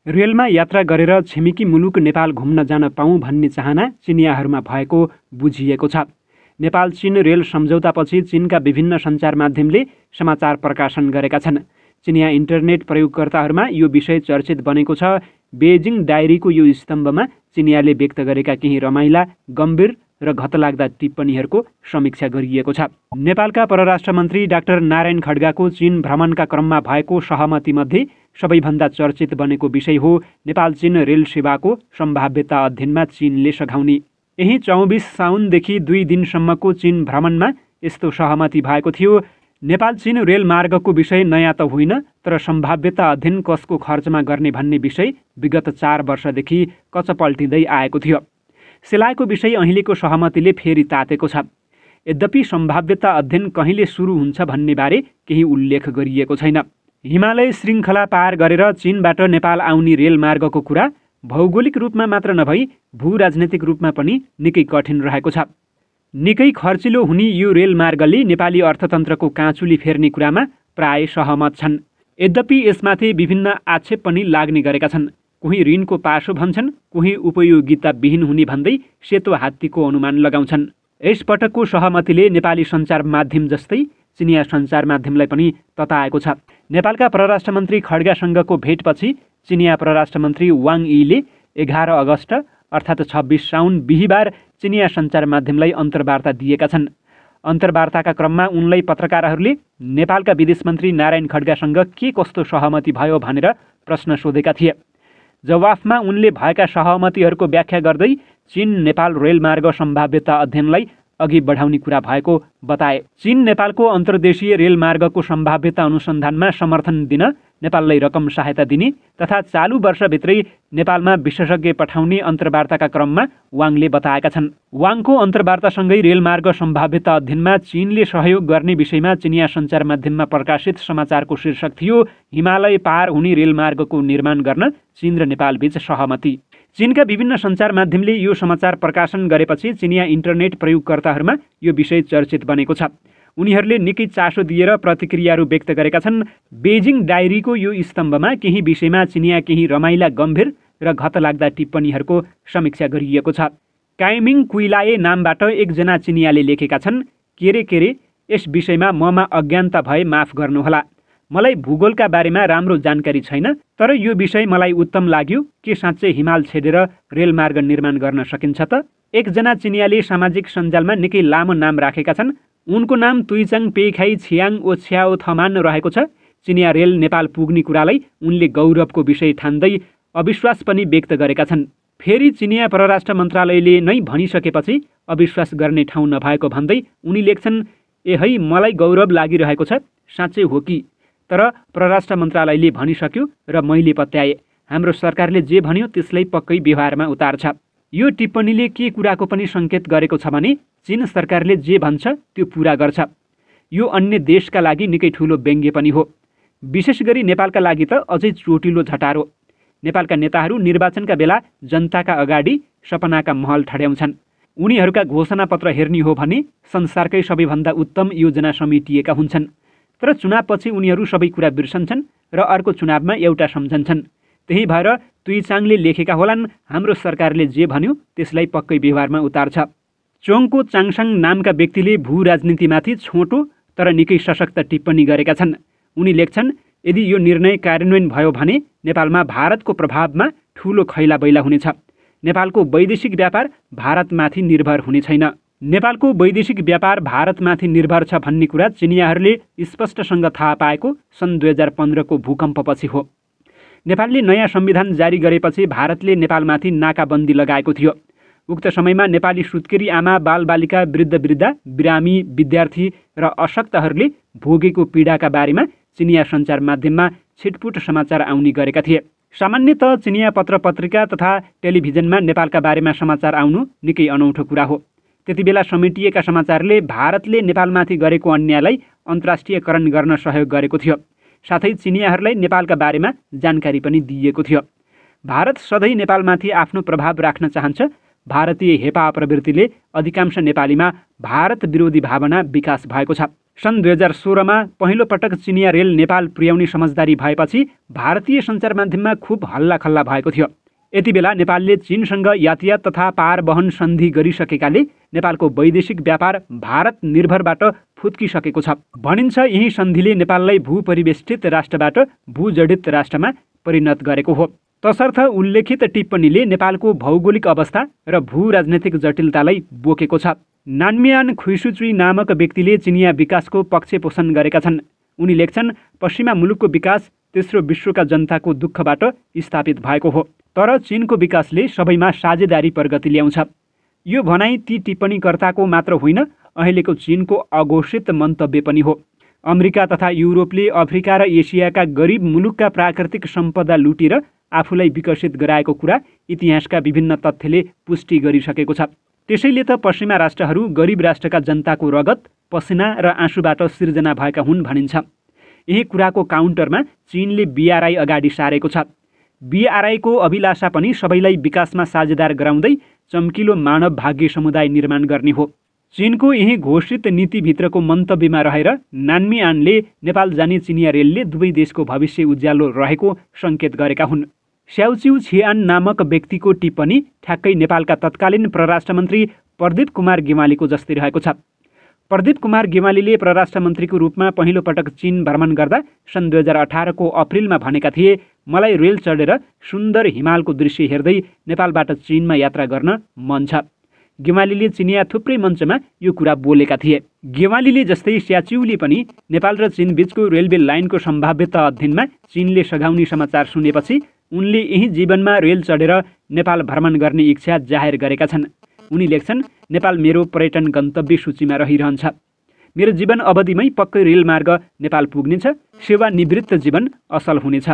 रेलमा यात्रा गरेर छिमेकी मुलुक नेपाल घुम्न जान पाऊँ भन्ने चाहना चिनियाहरूमा भएको बुझिएको छ। नेपाल चीन रेल सम्झौतापछि चीनका विभिन्न सञ्चार माध्यमले समाचार प्रकाशन गरेका छन्। चिनिया इन्टरनेट प्रयोगकर्ताहरूमा यो विषय चर्चित बनेको छ। बेजिङ डायरीको यो स्तम्भमा चिनियाले व्यक्त गरेका केही रमाइला, गम्भीर र घतलाग्दा टिप्पणीहरूको समीक्षा गरिएको छ। नेपालका परराष्ट्र मन्त्री डाक्टर नारायण खड्गाको चीन भ्रमणका क्रममा भएको सहमतिमध्ये सबैभन्दा चर्चित बनेको विषय हो नेपाल चीन रेल सेवाको सम्भाव्यता अध्ययनमा चीनले सघाउने। यही 24 साउनदेखि 2 दिनसम्मको चीन भ्रमणमा यस्तो सहमति भएको थियो। नेपाल चीन रेल मार्गको विषय नयाँ त होइन, तर सम्भाव्यता अध्ययन कसको खर्चमा गर्ने भन्ने विषय विगत 4 वर्षदेखि कचपल्टिँदै आएको थियो। सेलाएको विषय अहिलेको सहमतिले फेरि तातेको छ। यद्यपि सम्भाव्यता अध्ययन कहिले सुरु हुन्छ भन्ने बारे केही उल्लेख गरिएको छैन। हिमालय श्रृङ्खला पार गरेर चीनबाट नेपाल आउने रेलमार्गको कुरा भौगोलिक रूपमा मात्र नभई भू-राजनैतिक रूपमा पनि निकै कठिन रहेको छ। निकै खर्चिलो हुने यो रेलमार्गले नेपाली अर्थतन्त्रको काँचुली फेर्ने कुरामा प्राय सहमत छन्। यद्यपि यसमाथि विभिन्न आक्षेप पनि लाग्ने गरेका छन्। कोही ऋणको पासो भन्छन्, कोही उपयोगिता विहीन हुने भन्दै सेतो हात्तीको अनुमान लगाउँछन्। यसपटकको सहमतिले नेपाली सञ्चार माध्यम जस्तै चिनिया सञ्चार माध्यमलाई पनि तताएको छ। नेपालका परराष्ट्र मन्त्री खड्गासँगको भेटपछि चिनिया परराष्ट्र मन्त्री वाङ यीले 11 अगस्त अर्थात् 26 साउन बिहिबार चिनिया सञ्चार माध्यमलाई अन्तर्वार्ता दिएका छन्। अन्तर्वार्ताका क्रममा उनलाई पत्रकारहरूले नेपालका विदेश मन्त्री नारायण खड्गासँग के कस्तो सहमति भयो भनेर प्रश्न सोधेका थिए। जवाफमा उनले भएका सहमतिहरूको व्याख्या गर्दै चीन नेपाल रेलमार्ग सम्भाव्यता अध्ययनलाई अघि बढाउने कुरा भएको बताए। चीन नेपालको अन्तर्देशीय रेलमार्गको सम्भाव्यता अनुसन्धानमा समर्थन दिन नेपाललाई रकम सहायता दिने तथा चालु वर्षभित्रै नेपालमा विशेषज्ञ पठाउने अन्तर्वार्ताका क्रममा वाङले बताएका छन्। वाङको अन्तर्वार्तासँगै रेलमार्ग सम्भाव्यता अध्ययनमा चीनले सहयोग गर्ने विषयमा चिनिया सञ्चार माध्यममा प्रकाशित समाचारको शीर्षक थियो हिमालय पार हुने रेलमार्गको निर्माण गर्न चीन र नेपालबीच सहमति। चीनका विभिन्न सञ्चार माध्यमले यो समाचार प्रकाशन गरेपछि चिनिया इन्टरनेट प्रयोगकर्ताहरूमा यो विषय चर्चित बनेको छ। उनीहरूले निकै चासो दिएर प्रतिक्रियाहरू व्यक्त गरेका छन्। बेजिङ डायरीको यो स्तम्भमा केही विषयमा चिनिया केही रमाइला, गम्भीर र घतलाग्दा टिप्पणीहरूको समीक्षा गरिएको छ। काइमिङ कुइलाए नामबाट एकजना चिनियाले लेखेका छन्, के यस विषयमा ममा अज्ञानता भए माफ गर्नुहोला। मलाई भूगोलका बारेमा राम्रो जानकारी छैन, तर यो विषय मलाई उत्तम लाग्यो। के साँच्चै हिमाल छेडेर रेलमार्ग निर्माण गर्न सकिन्छ त? एकजना चिनियाले सामाजिक सञ्जालमा निकै लामो नाम राखेका छन्। उनको नाम तुइचाङ पेखाई छियाङ ओ छ्याओ थमान रहेको छ। चिनिया रेल नेपाल पुग्ने कुरालाई उनले गौरवको विषय ठान्दै अविश्वास पनि व्यक्त गरेका छन्। फेरि चिनिया परराष्ट्र मन्त्रालयले नै भनिसकेपछि अविश्वास गर्ने ठाउँ नभएको भन्दै उनी लेख्छन्, ए है मलाई गौरव लागिरहेको छ, साँच्चै हो कि? तर परराष्ट्र मन्त्रालयले भनिसक्यो र मैले पत्याएँ। हाम्रो सरकारले जे भन्यो त्यसलाई पक्कै व्यवहारमा उतार्छ। यो टिप्पणीले के कुराको पनि सङ्केत गरेको छ भने चीन सरकारले जे भन्छ त्यो पुरा गर्छ। यो अन्य देशका लागि निकै ठुलो व्यङ्ग्य पनि हो। विशेष गरी नेपालका लागि त अझै चोटिलो झटारो। नेपालका नेताहरू निर्वाचनका बेला जनताका अगाडि सपनाका महल ठड्याउँछन्। उनीहरूका घोषणापत्र हेर्ने हो भने संसारकै सबैभन्दा उत्तम योजना समेटिएका हुन्छन्। तर चुनावपछि उनीहरू सबै कुरा बिर्सन्छन् र अर्को चुनावमा एउटा सम्झन्छन्। त्यही भएर तुइचाङले लेखेका होलान्, हाम्रो सरकारले जे भन्यो त्यसलाई पक्कै व्यवहारमा उतार्छ। चोङको चाङसाङ नामका व्यक्तिले भू राजनीतिमाथि छोटो तर निकै सशक्त टिप्पणी गरेका छन्। उनी लेख्छन्, यदि यो निर्णय कार्यान्वयन भयो भने नेपालमा भारतको प्रभावमा ठुलो खैलाबैला हुनेछ। नेपालको वैदेशिक व्यापार भारतमाथि निर्भर हुने छैन। नेपालको वैदेशिक व्यापार भारतमाथि निर्भर छ भन्ने कुरा चिनियाहरूले स्पष्टसँग थाहा पाएको सन् 2015को भूकम्पपछि हो। नेपालले नयाँ संविधान जारी गरेपछि भारतले नेपालमाथि नाकाबन्दी लगाएको थियो। उक्त समयमा नेपाली सुत्केरी आमा, बालबालिका, वृद्ध, बिरामी, विद्यार्थी र अशक्तहरूले भोगेको पीडाका बारेमा चिनिया सञ्चार माध्यममा छिटपुट समाचार आउने गरेका थिए। सामान्यतः चिनिया पत्र पत्रिका तथा टेलिभिजनमा नेपालका बारेमा समाचार आउनु निकै अनौठो कुरा हो। त्यति बेला समेटिएका समाचारले भारतले नेपालमाथि गरेको अन्यायलाई अन्तर्राष्ट्रियकरण गर्न सहयोग गरेको थियो। साथै चिनियाहरूलाई नेपालका बारेमा जानकारी पनि दिइएको थियो। भारत सधैँ नेपालमाथि आफ्नो प्रभाव राख्न चाहन्छ। भारतीय हेपा प्रवृत्तिले अधिकांश नेपालीमा भारत विरोधी भावना विकास भएको छ। सन् 2016मा पहिलो पटक चिनिया रेल नेपाल पुर्याउने समझदारी भएपछि भारतीय सञ्चार माध्यममा खुब हल्लाखल्ला भएको थियो। यति बेला नेपालले चीनसँग यातायात तथा पारवहन सन्धि गरिसकेकाले नेपालको वैदेशिक व्यापार भारत निर्भरबाट फुत्किसकेको छ। भनिन्छ यही सन्धिले नेपाललाई भूपरिवेष्टित राष्ट्रबाट भूजडित राष्ट्रमा परिणत गरेको हो। तसर्थ उल्लेखित टिप्पणीले नेपालको भौगोलिक अवस्था र भू राजनैतिक जटिलतालाई बोकेको छ। नान्मियान खुइसुचुई नामक व्यक्तिले चिनिया विकासको पक्ष पोषण गरेका छन्। उनी लेख्छन्, पश्चिमा मुलुकको विकास तेस्रो विश्वका जनताको दुःखबाट स्थापित भएको हो, तर चीनको विकासले सबैमा साझेदारी प्रगति ल्याउँछ। यो भनाइ ती टिप्पणीकर्ताको मात्र होइन, अहिलेको चीनको अघोषित मन्तव्य पनि हो। अमेरिका तथा युरोपले अफ्रिका र एसियाका गरिब मुलुकका प्राकृतिक सम्पदा लुटेर आफूलाई विकसित गराएको कुरा इतिहासका विभिन्न तथ्यले पुष्टि गरिसकेको छ। त्यसैले त पश्चिमा राष्ट्रहरू गरिब राष्ट्रका जनताको रगत, पसिना र आँसुबाट सिर्जना भएका हुन् भनिन्छ। यही कुराको काउन्टरमा चीनले बीआरआई अगाडि सारेको छ। बीआरआईको अभिलाषा पनि सबैलाई विकासमा साझेदार गराउँदै चम्किलो मानव भाग्य समुदाय निर्माण गर्ने हो। चीनको यही घोषित नीतिभित्रको मन्तव्यमा रहेर नान्मियानले नेपाल जाने चिनिया रेलले दुवै देशको भविष्य उज्यालो रहेको सङ्केत गरेका हुन्। स्याउचिउ छियान नामक व्यक्तिको टिप्पणी ठ्याक्कै नेपालका तत्कालीन परराष्ट्र मन्त्री प्रदीप कुमार गेवालीको जस्तै रहेको छ। प्रदीप कुमार गेवालीले परराष्ट्र मन्त्रीको रूपमा पहिलो पटक चीन भ्रमण गर्दा सन् 2018 को अप्रिलमा भनेका थिए, मलाई रेल चढेर सुन्दर हिमालको दृश्य हेर्दै नेपालबाट चीनमा यात्रा गर्न मन छ। गेवालीले चिनिया थुप्रै मञ्चमा यो कुरा बोलेका थिए। गेवालीले जस्तै स्याचिउले पनि नेपाल र चीन बीचको रेलवे लाइनको सम्भाव्यता अध्ययनमा चीनले सघाउने समाचार सुनेपछि उनले यही जीवनमा रेल चढेर नेपाल भ्रमण गर्ने इच्छा जाहेर गरेका छन्। उनी लेख्छन्, नेपाल मेरो पर्यटन गन्तव्य सूचीमा रहिरहन्छ। मेरो जीवन अवधिमै पक्कै रेलमार्ग नेपाल पुग्नेछ। सेवानिवृत्त जीवन असल हुनेछ।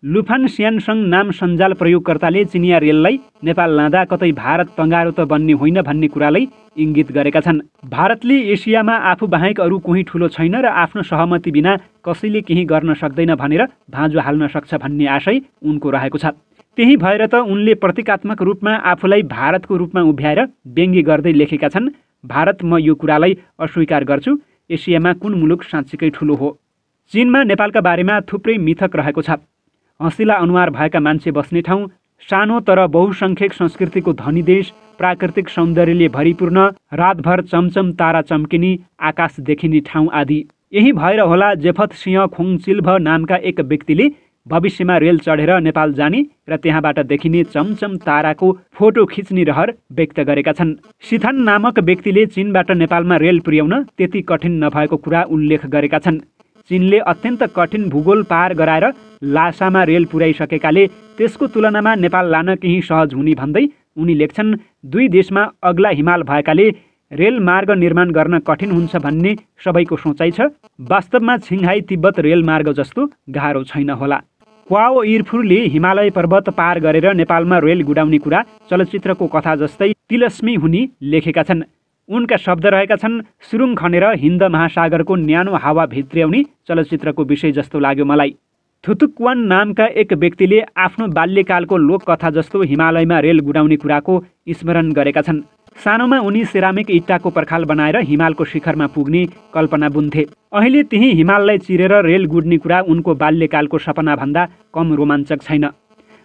लुफान स्यानसङ नाम सञ्जाल प्रयोगकर्ताले चिनिया रेललाई नेपाल लाँदा कतै भारत तङ्गारो त बन्ने होइन भन्ने कुरालाई इङ्गित गरेका छन्। भारतले एसियामा आफू बाहेक अरू कोही ठुलो छैन र आफ्नो सहमति बिना कसैले केही गर्न सक्दैन भनेर भाँजो हाल्न सक्छ भन्ने आशय उनको रहेको छ। त्यही भएर त उनले प्रतीकात्मक रूपमा आफूलाई भारतको रूपमा उभ्याएर व्यङ्ग्य गर्दै लेखेका छन्, भारत म यो कुरालाई अस्वीकार गर्छु, एसियामा कुन मुलुक साँच्चीकै ठुलो हो। चीनमा नेपालका बारेमा थुप्रै मिथक रहेको छ। हँसिला अनुहार भएका मान्छे बस्ने ठाउँ, सानो तर बहुसङ्ख्यक संस्कृतिको धनी देश, प्राकृतिक सौन्दर्यले भरिपूर्ण, रातभर चमचम तारा चम्किने, आकाश देखिने ठाउँ आदि। यही भएर होला जेफत सिंह खोङचिल्भ नामका एक व्यक्तिले भविष्यमा रेल चढेर नेपाल जाने र त्यहाँबाट देखिने चमचम ताराको फोटो खिच्ने रहर व्यक्त गरेका छन्। सिथान नामक व्यक्तिले चीनबाट नेपालमा रेल पुर्याउन त्यति कठिन नभएको कुरा उल्लेख गरेका छन्। चीनले अत्यन्त कठिन भूगोल पार गराएर लासामा रेल पुर्याइसकेकाले त्यसको तुलनामा नेपाल लान केही सहज हुने भन्दै उनी लेख्छन्, दुई देशमा अग्ला हिमाल भएकाले रेल मार्ग निर्माण गर्न कठिन हुन्छ भन्ने सबैको सोचाइ छ। वास्तवमा छिङहाई तिब्बत रेल मार्ग जस्तो गाह्रो छैन होला। क्वाओ इर्फुरले हिमालय पर्वत पार गरेर नेपालमा रेल गुडाउने कुरा चलचित्रको कथा जस्तै तिलस्मी हुने लेखेका छन्। उनका शब्द रहेका छन्, सुरुङ खनेर हिन्द महासागरको न्यानो हावा भित्र्याउने चलचित्रको विषय जस्तो लाग्यो मलाई। थुतुक्वान नामका एक व्यक्तिले आफ्नो बाल्यकालको लोककथा जस्तो हिमालयमा रेल गुडाउने कुराको स्मरण गरेका छन्। सानोमा उनी सेरामिक इट्टाको पर्खाल बनाएर हिमालको शिखरमा पुग्ने कल्पना बुन्थे। अहिले त्यही हिमाललाई चिरेर रेल गुड्ने कुरा उनको बाल्यकालको सपनाभन्दा कम रोमाञ्चक छैन।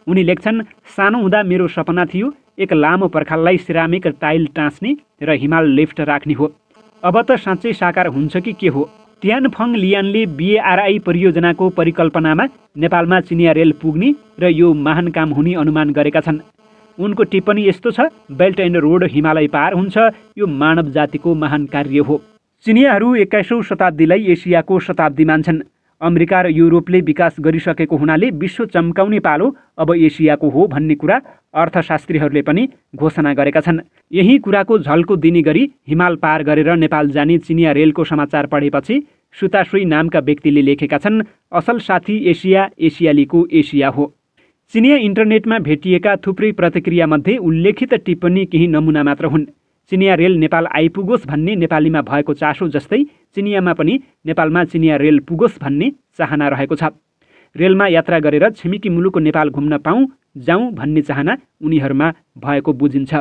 उनी लेख्छन्, सानो हुँदा मेरो सपना थियो एक लामो पर्खाललाई सेरामिक टाइल टाँच्ने र हिमाल लिफ्ट राख्ने हो। अब त साँच्चै साकार हुन्छ कि के हो। ट्यानफङ लियानले बीआरआई परियोजनाको परिकल्पनामा नेपालमा चिनिया रेल पुग्ने र यो महान काम हुने अनुमान गरेका छन्। उनको टिप्पणी यस्तो छ, बेल्ट एन्ड रोड हिमालय पार हुन्छ, यो मानव जातिको महान कार्य हो। चिनियाहरू 21औं शताब्दीलाई एसियाको शताब्दी मान्छन्। अमेरिका र युरोपले विकास गरिसकेको हुनाले विश्व चम्काउने पालो अब एसियाको हो भन्ने कुरा अर्थशास्त्रीहरूले पनि घोषणा गरेका छन्। यही कुराको झल्को दिने गरी हिमाल पार गरेर नेपाल जाने चिनिया रेलको समाचार पढेपछि सुतासुई नामका व्यक्तिले लेखेका छन्, असल साथी एसिया, एसियालीको एसिया हो। चिनिया इन्टरनेटमा भेटिएका थुप्रै प्रतिक्रियामध्ये उल्लेखित टिप्पणी केही नमुना मात्र हुन्। चिनिया रेल नेपाल आइपुगोस् भन्ने नेपालीमा भएको चासो जस्तै चिनियामा पनि नेपालमा चिनिया रेल पुगोस् भन्ने चाहना रहेको छ। रेलमा यात्रा गरेर छिमेकी मुलुकको नेपाल घुम्न जाउँ भन्ने चाहना उनीहरूमा भएको बुझिन्छ।